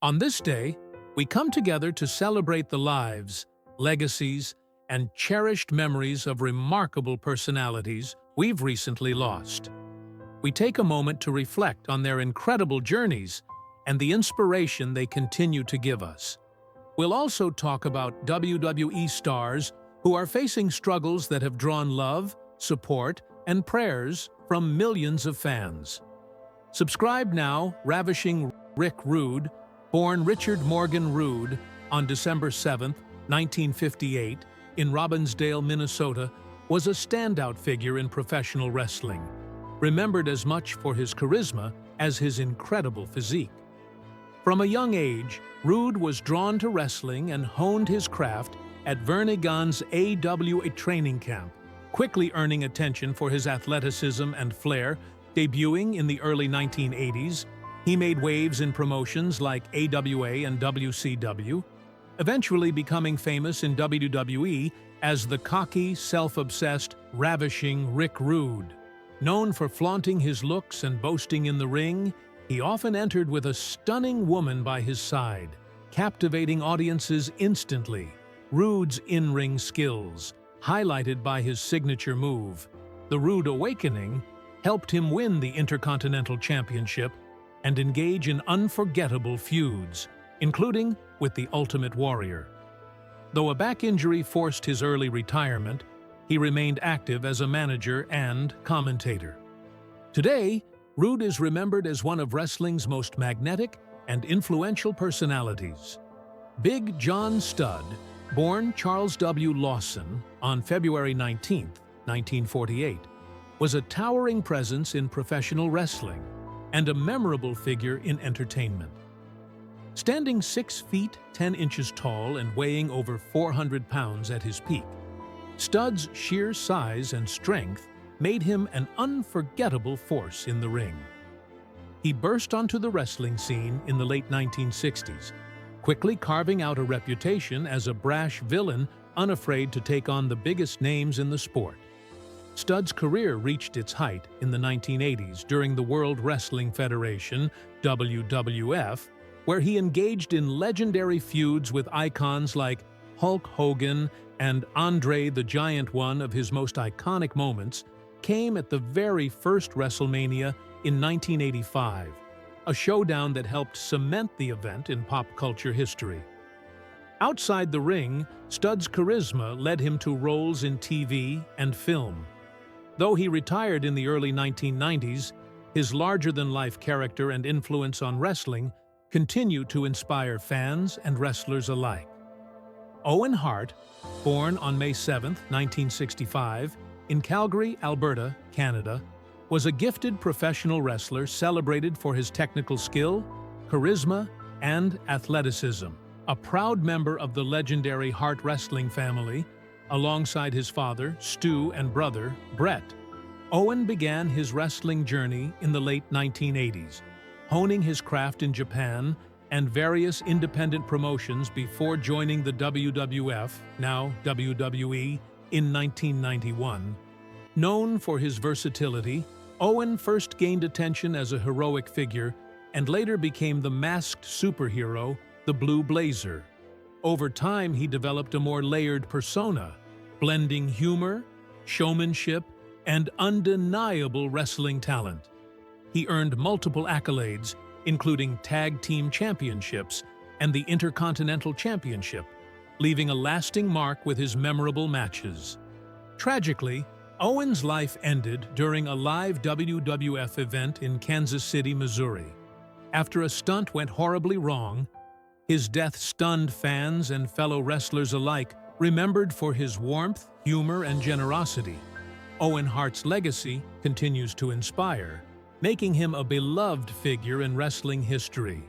On this day, we come together to celebrate the lives, legacies, and cherished memories of remarkable personalities we've recently lost. We take a moment to reflect on their incredible journeys and the inspiration they continue to give us. We'll also talk about WWE stars who are facing struggles that have drawn love, support, and prayers from millions of fans. Subscribe now. Ravishing Rick Rude, born Richard Morgan Rude on December 7, 1958, in Robbinsdale, Minnesota, was a standout figure in professional wrestling, remembered as much for his charisma as his incredible physique. From a young age, Rude was drawn to wrestling and honed his craft at Vernigan's AWA training camp, quickly earning attention for his athleticism and flair. Debuting in the early 1980s, he made waves in promotions like AWA and WCW, eventually becoming famous in WWE as the cocky, self-obsessed, ravishing Rick Rude. Known for flaunting his looks and boasting in the ring, he often entered with a stunning woman by his side, captivating audiences instantly. Rude's in-ring skills, highlighted by his signature move, the Rude Awakening, helped him win the Intercontinental Championship and engage in unforgettable feuds, including with the Ultimate Warrior. Though a back injury forced his early retirement, he remained active as a manager and commentator. Today, Rude is remembered as one of wrestling's most magnetic and influential personalities. Big John Studd, born Charles W. Lawson on February 19, 1948, was a towering presence in professional wrestling and a memorable figure in entertainment. Standing 6 feet 10 inches tall and weighing over 400 pounds at his peak, Studd's sheer size and strength made him an unforgettable force in the ring. He burst onto the wrestling scene in the late 1960s, quickly carving out a reputation as a brash villain unafraid to take on the biggest names in the sport. Studd's career reached its height in the 1980s during the World Wrestling Federation, WWF, where he engaged in legendary feuds with icons like Hulk Hogan and André the Giant. One of his most iconic moments came at the very first WrestleMania in 1985, a showdown that helped cement the event in pop culture history. Outside the ring, Studd's charisma led him to roles in TV and film. Though he retired in the early 1990s, his larger-than-life character and influence on wrestling continue to inspire fans and wrestlers alike. Owen Hart, born on May 7, 1965, in Calgary, Alberta, Canada, was a gifted professional wrestler celebrated for his technical skill, charisma, and athleticism. A proud member of the legendary Hart wrestling family, alongside his father, Stu, and brother, Brett, Owen began his wrestling journey in the late 1980s, honing his craft in Japan and various independent promotions before joining the WWF, now WWE, in 1991. Known for his versatility, Owen first gained attention as a heroic figure and later became the masked superhero, the Blue Blazer. Over time, he developed a more layered persona, blending humor, showmanship, and undeniable wrestling talent. He earned multiple accolades, including Tag Team Championships and the Intercontinental Championship, leaving a lasting mark with his memorable matches. Tragically, Owen's life ended during a live WWF event in Kansas City, Missouri. After a stunt went horribly wrong, his death stunned fans and fellow wrestlers alike, remembered for his warmth, humor, and generosity. Owen Hart's legacy continues to inspire, making him a beloved figure in wrestling history.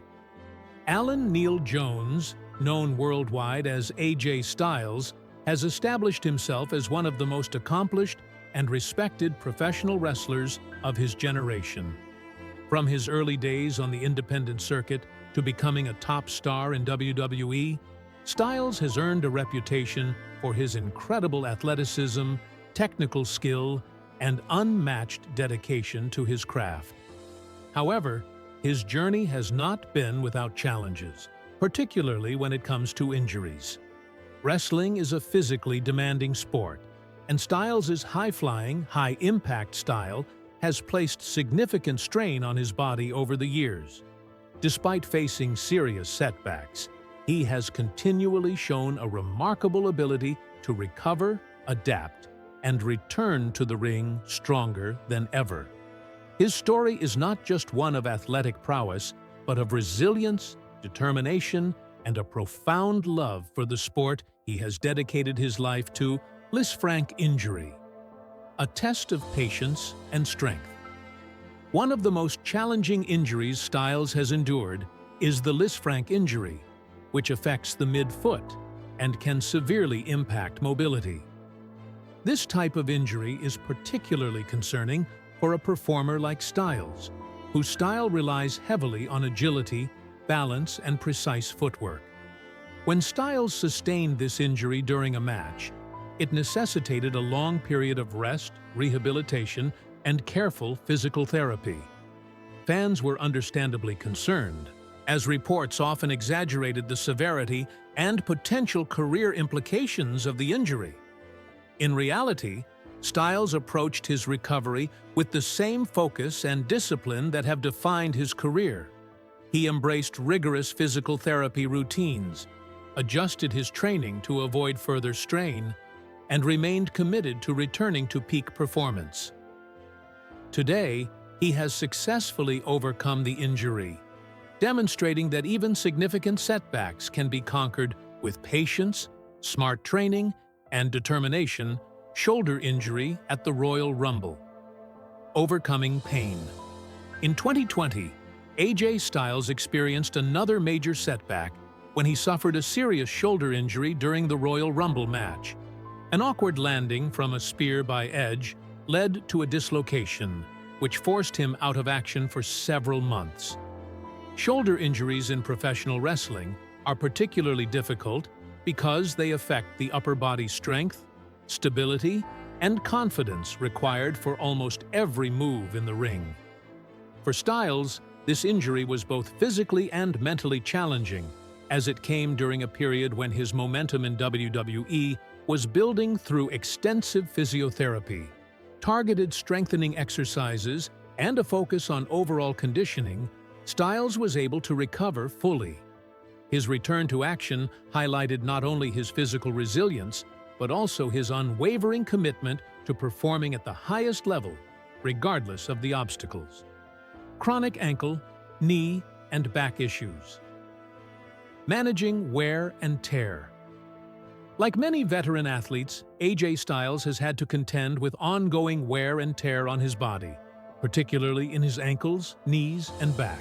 Alan Neil Jones, known worldwide as AJ Styles, has established himself as one of the most accomplished and respected professional wrestlers of his generation. From his early days on the independent circuit to becoming a top star in WWE, Styles has earned a reputation for his incredible athleticism, technical skill, and unmatched dedication to his craft. However, his journey has not been without challenges, particularly when it comes to injuries. Wrestling is a physically demanding sport, and Styles' high-flying, high-impact style has placed significant strain on his body over the years. Despite facing serious setbacks, he has continually shown a remarkable ability to recover, adapt, and return to the ring stronger than ever. His story is not just one of athletic prowess, but of resilience, determination, and a profound love for the sport he has dedicated his life to. Lisfranc injury, a test of patience and strength. One of the most challenging injuries Styles has endured is the Lisfranc injury, which affects the midfoot and can severely impact mobility. This type of injury is particularly concerning for a performer like Styles, whose style relies heavily on agility, balance, and precise footwork. When Styles sustained this injury during a match, it necessitated a long period of rest, rehabilitation, and careful physical therapy. Fans were understandably concerned, as reports often exaggerated the severity and potential career implications of the injury. In reality, Styles approached his recovery with the same focus and discipline that have defined his career. He embraced rigorous physical therapy routines, adjusted his training to avoid further strain, and remained committed to returning to peak performance. Today, he has successfully overcome the injury, demonstrating that even significant setbacks can be conquered with patience, smart training, and determination. Shoulder injury at the Royal Rumble. Overcoming pain. In 2020, AJ Styles experienced another major setback when he suffered a serious shoulder injury during the Royal Rumble match. An awkward landing from a spear by Edge led to a dislocation, which forced him out of action for several months. Shoulder injuries in professional wrestling are particularly difficult because they affect the upper body strength, stability, and confidence required for almost every move in the ring. For Styles, this injury was both physically and mentally challenging, as it came during a period when his momentum in WWE was building through extensive physiotherapy, targeted strengthening exercises, and a focus on overall conditioning. Styles was able to recover fully. His return to action highlighted not only his physical resilience, but also his unwavering commitment to performing at the highest level, regardless of the obstacles. Chronic ankle, knee, and back issues. Managing wear and tear. Like many veteran athletes, AJ Styles has had to contend with ongoing wear and tear on his body, particularly in his ankles, knees, and back.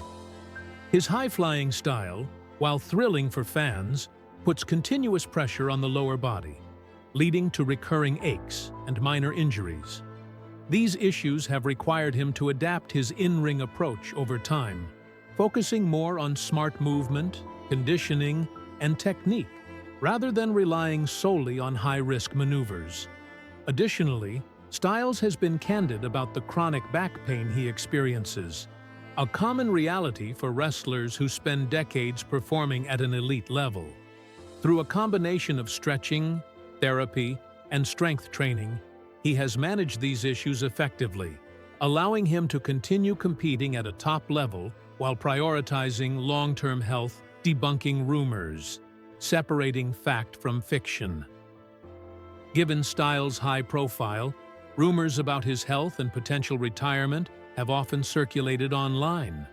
His high-flying style, while thrilling for fans, puts continuous pressure on the lower body, leading to recurring aches and minor injuries. These issues have required him to adapt his in-ring approach over time, focusing more on smart movement, conditioning, and technique, rather than relying solely on high-risk maneuvers. Additionally, Styles has been candid about the chronic back pain he experiences, a common reality for wrestlers who spend decades performing at an elite level. Through a combination of stretching, therapy, and strength training, he has managed these issues effectively, allowing him to continue competing at a top level while prioritizing long-term health, debunking rumors, separating fact from fiction. Given Styles' high profile, rumors about his health and potential retirement have often circulated online.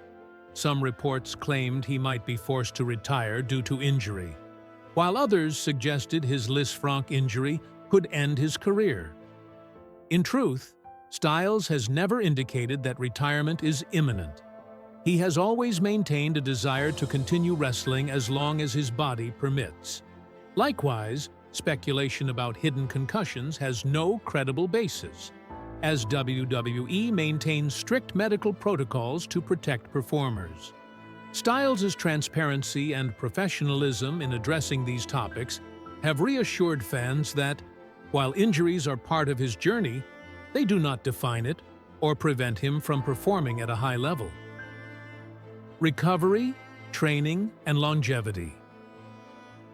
Some reports claimed he might be forced to retire due to injury, while others suggested his Lisfranc injury could end his career. In truth, Styles has never indicated that retirement is imminent. He has always maintained a desire to continue wrestling as long as his body permits. Likewise, speculation about hidden concussions has no credible basis, as WWE maintains strict medical protocols to protect performers. Styles' transparency and professionalism in addressing these topics have reassured fans that, while injuries are part of his journey, they do not define it or prevent him from performing at a high level. recovery, training, and longevity.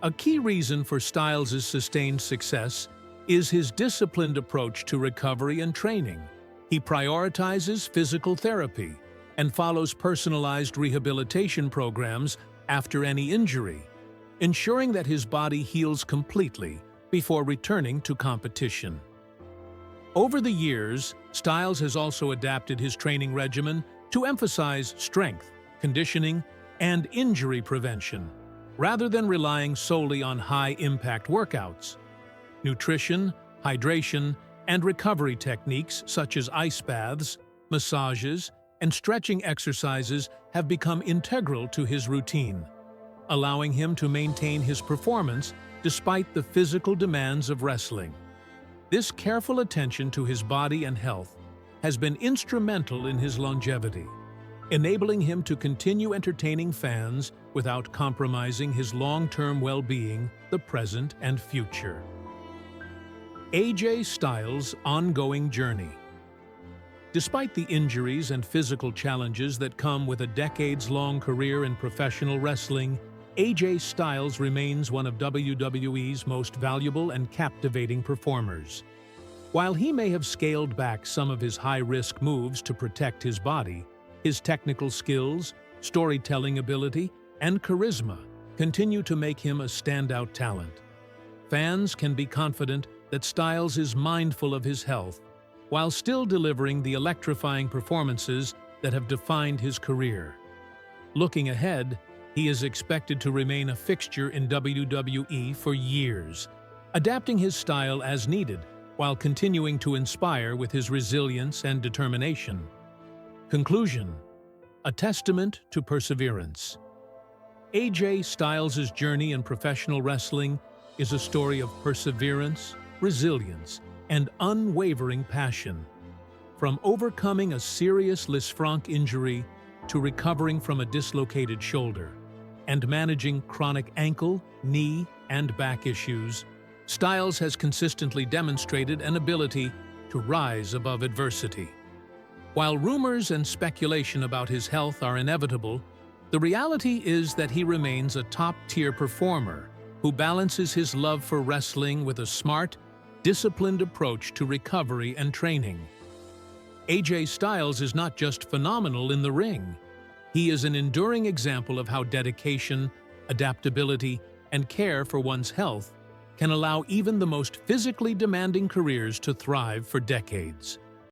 A key reason for Styles' sustained success is his disciplined approach to recovery and training. He prioritizes physical therapy and follows personalized rehabilitation programs after any injury, ensuring that his body heals completely before returning to competition. Over the years, Styles has also adapted his training regimen to emphasize strength, conditioning, and injury prevention, rather than relying solely on high-impact workouts. Nutrition, hydration, and recovery techniques such as ice baths, massages, and stretching exercises have become integral to his routine, allowing him to maintain his performance despite the physical demands of wrestling. This careful attention to his body and health has been instrumental in his longevity, enabling him to continue entertaining fans without compromising his long-term well-being, the present and future. AJ Styles' ongoing journey. Despite the injuries and physical challenges that come with a decades-long career in professional wrestling, AJ Styles remains one of WWE's most valuable and captivating performers. While he may have scaled back some of his high-risk moves to protect his body, his technical skills, storytelling ability, and charisma continue to make him a standout talent. Fans can be confident that Styles is mindful of his health while still delivering the electrifying performances that have defined his career. Looking ahead, he is expected to remain a fixture in WWE for years, adapting his style as needed while continuing to inspire with his resilience and determination. Conclusion: a testament to perseverance. AJ Styles' journey in professional wrestling is a story of perseverance, resilience, and unwavering passion. From overcoming a serious Lisfranc injury to recovering from a dislocated shoulder and managing chronic ankle, knee, and back issues, Styles has consistently demonstrated an ability to rise above adversity. While rumors and speculation about his health are inevitable, the reality is that he remains a top-tier performer who balances his love for wrestling with a smart, disciplined approach to recovery and training. AJ Styles is not just phenomenal in the ring. He is an enduring example of how dedication, adaptability, and care for one's health can allow even the most physically demanding careers to thrive for decades.